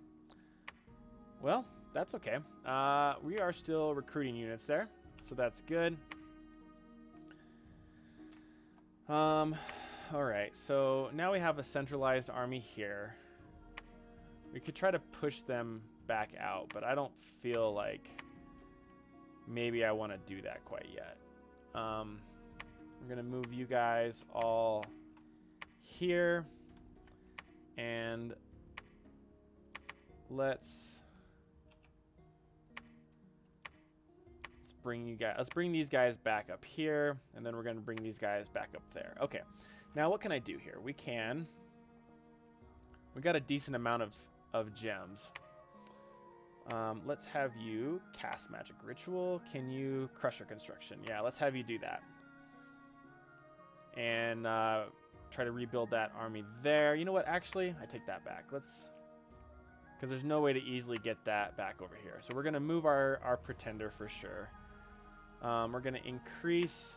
Well, that's okay. We are still recruiting units there, so that's good. All right. So now we have a centralized army here. We could try to push them back out, but I don't feel like maybe I want to do that quite yet. I'm gonna move you guys all here, and let's bring these guys back up here, and then we're gonna bring these guys back up there. Okay, now what can I do here? We got a decent amount of gems. Let's have you cast magic ritual. Can you crush your construction? Yeah, let's have you do that. And try to rebuild that army there. You know what? Actually, I take that back. Because there's no way to easily get that back over here. So we're going to move our pretender for sure. We're going to increase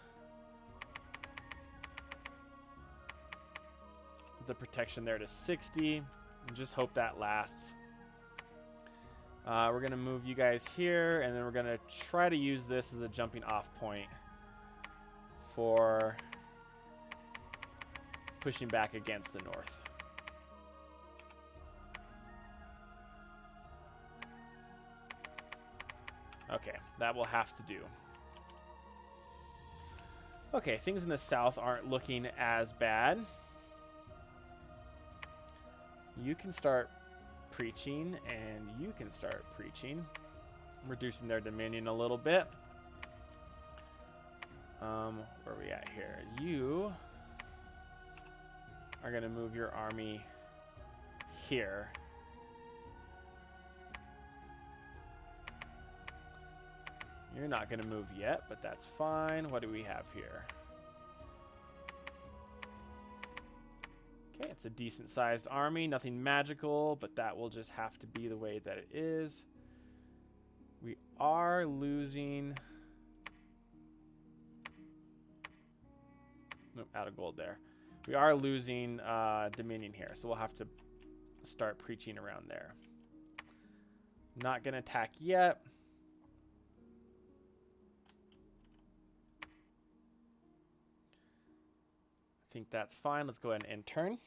the protection there to 60. And just hope that lasts. We're going to move you guys here, and then we're going to try to use this as a jumping off point for pushing back against the north. Okay, that will have to do. Okay, things in the south aren't looking as bad. You can start preaching, and you can start preaching. Reducing their dominion a little bit. Where are we at here? You are going to move your army here. You're not going to move yet, but that's fine. What do we have here? Okay, it's a decent-sized army. Nothing magical, but that will just have to be the way that it is. We are losing... Nope, out of gold there. We are losing dominion here, so we'll have to start preaching around there. Not going to attack yet. I think that's fine. Let's go ahead and end turn.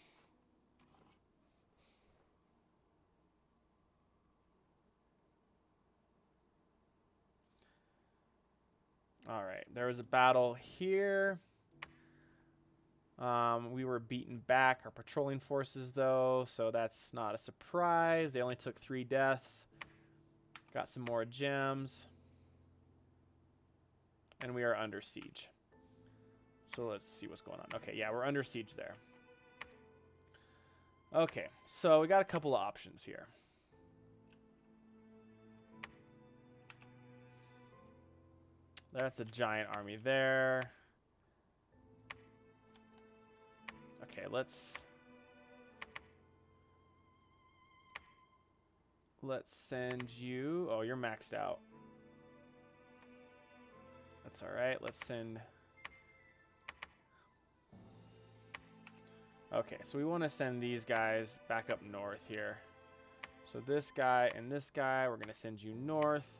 All right, there was a battle here. We were beaten back, our patrolling forces, though, so that's not a surprise. They only took 3 deaths. Got some more gems. And we are under siege. So let's see what's going on. Okay, yeah, we're under siege there. Okay, so we got a couple of options here. That's a giant army there. Okay, let's send you... Oh, you're maxed out. That's all right. Let's send... Okay, so we want to send these guys back up north here. So this guy and this guy, we're going to send you north.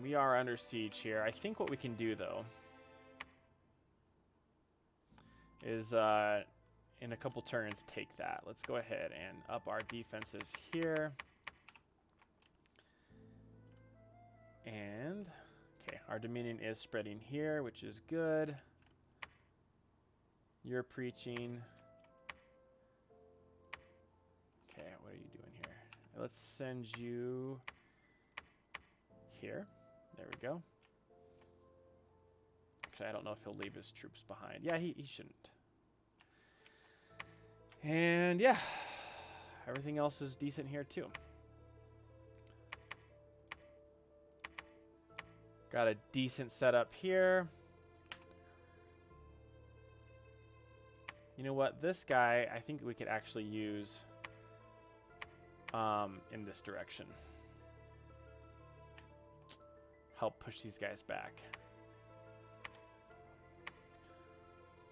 We are under siege here. I think what we can do, though, is in a couple turns take that. Let's go ahead and up our defenses here. And, okay, our dominion is spreading here, which is good. You're preaching. Okay, what are you doing here? Let's send you here. There we go. Actually, I don't know if he'll leave his troops behind. Yeah, he shouldn't. And yeah, everything else is decent here too. Got a decent setup here. You know what? This guy, I think we could actually use in this direction. Help push these guys back.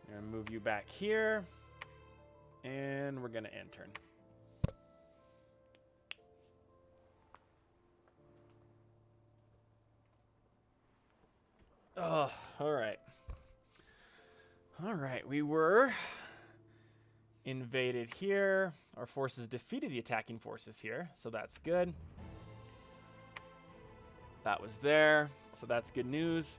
I'm going to move you back here. And we're going to end turn. Oh, all right. All right, we were invaded here. Our forces defeated the attacking forces here, so that's good. That was there, so that's good news.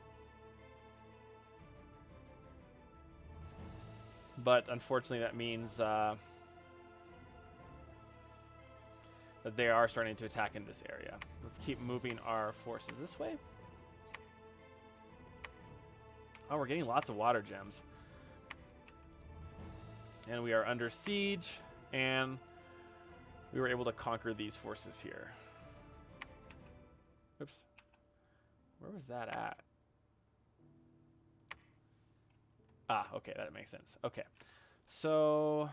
But unfortunately, that means that they are starting to attack in this area. Let's keep moving our forces this way. Oh, we're getting lots of water gems. And we are under siege, and we were able to conquer these forces here. Oops. Where was that at? Ah, okay, that makes sense. Okay. So,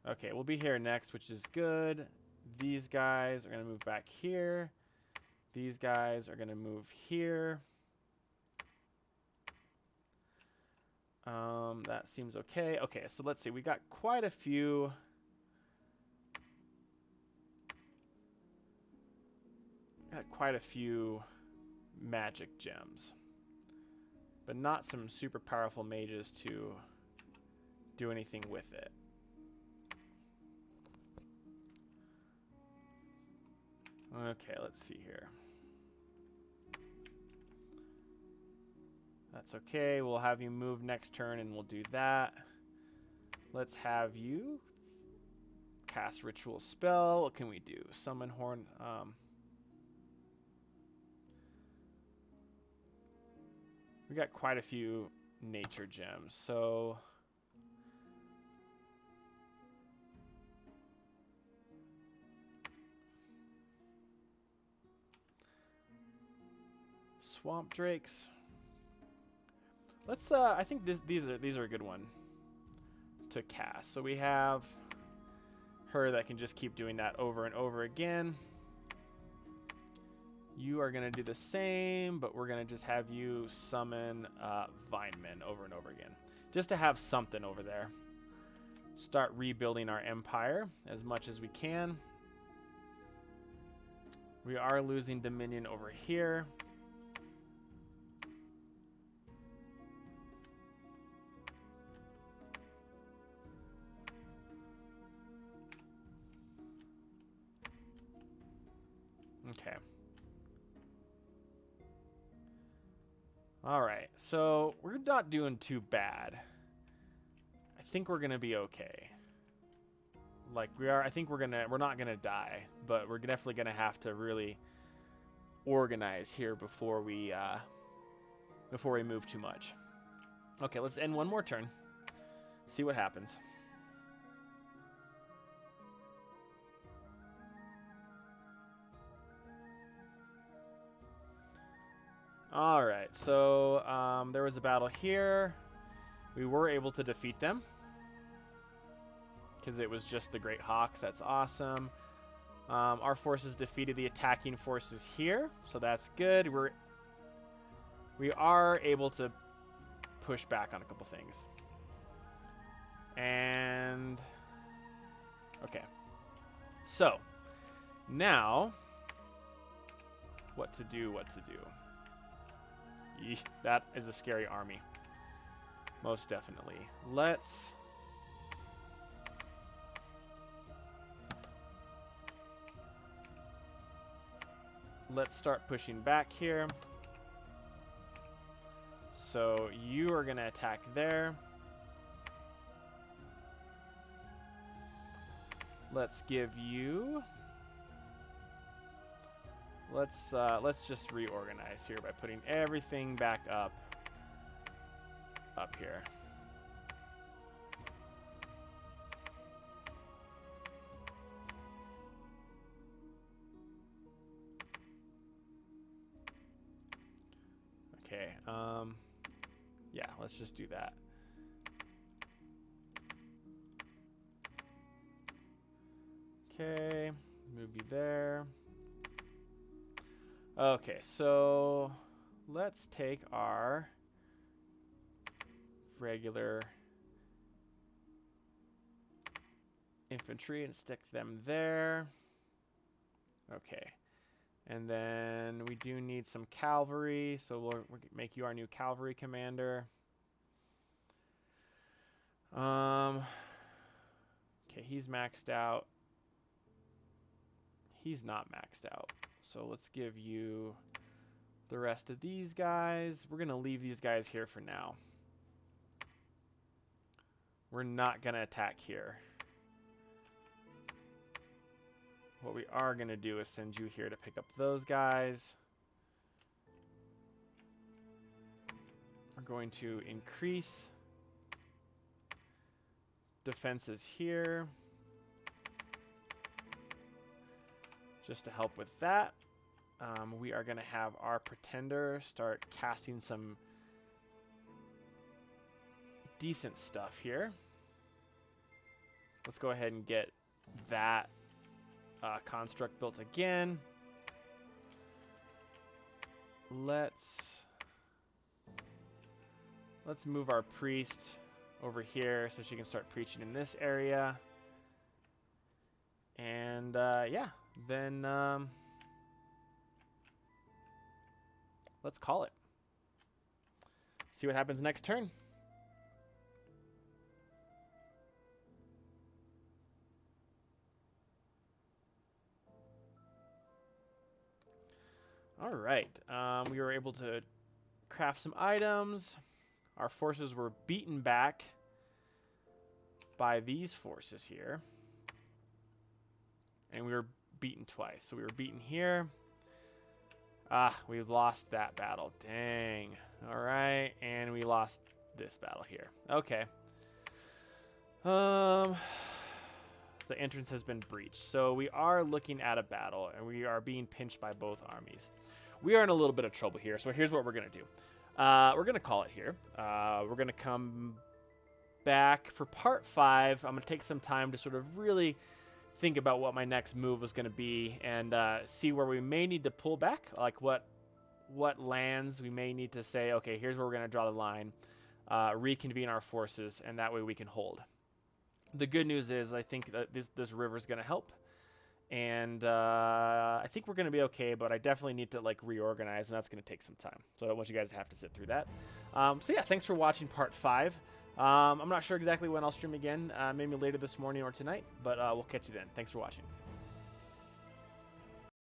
okay, we'll be here next, which is good. These guys are going to move back here. These guys are going to move here. That seems okay. Okay, so let's see. We got quite a few. Magic gems, but not some super powerful mages to do anything with it. Okay, let's see here. That's okay. We'll have you move next turn, and we'll do that. Let's have you cast Ritual Spell. What can we do? Summon Horn. We got quite a few nature gems, so Swamp Drakes. Let's I think these are a good one to cast. So we have her that can just keep doing that over and over again. You are going to do the same, but we're going to just have you summon Vinemen over and over again. Just to have something over there. Start rebuilding our empire as much as we can. We are losing Dominion over here. Okay. All right, so we're not doing too bad. I think we're gonna be okay. Like we are, I think we're not gonna die, but we're definitely gonna have to really organize here before we move too much. Okay, let's end one more turn. See what happens. All right, so there was a battle here. We were able to defeat them because it was just the Great Hawks. That's awesome. Our forces defeated the attacking forces here, so that's good. We are able to push back on a couple things. And okay, so now what to do? Eesh, that is a scary army. Most definitely. Let's start pushing back here. So you are going to attack there. Let's give you let's just reorganize here by putting everything back up here. Okay, yeah, let's just do that. Okay, move you there. Okay, so let's take our regular infantry and stick them there. Okay. And then we do need some cavalry, so we'll make you our new cavalry commander. Okay, he's maxed out. He's not maxed out. So let's give you the rest of these guys. We're going to leave these guys here for now. We're not going to attack here. What we are going to do is send you here to pick up those guys. We're going to increase defenses here, just to help with that. We are going to have our pretender start casting some decent stuff here. Let's go ahead and get that construct built again. Let's move our priest over here so she can start preaching in this area. And yeah, then let's call it. See what happens next turn. All right, we were able to craft some items. Our forces were beaten back by these forces here. And we were beaten twice. So we were beaten here. We lost that battle. Dang. All right, and we lost this battle here. Okay. The entrance has been breached. So we are looking at a battle, and we are being pinched by both armies. We are in a little bit of trouble here, so here's what we're going to do. We're going to call it here. We're going to come back for part 5. I'm going to take some time to sort of really think about what my next move was going to be and see where we may need to pull back, like what lands we may need to say, okay, here's where we're going to draw the line, reconvene our forces, and that way we can hold. The good news is I think that this river is going to help. And I think we're going to be okay, but I definitely need to like reorganize, and that's going to take some time. So I don't want you guys to have to sit through that. So yeah, thanks for watching part 5. I'm not sure exactly when I'll stream again, maybe later this morning or tonight, but we'll catch you then. Thanks for watching.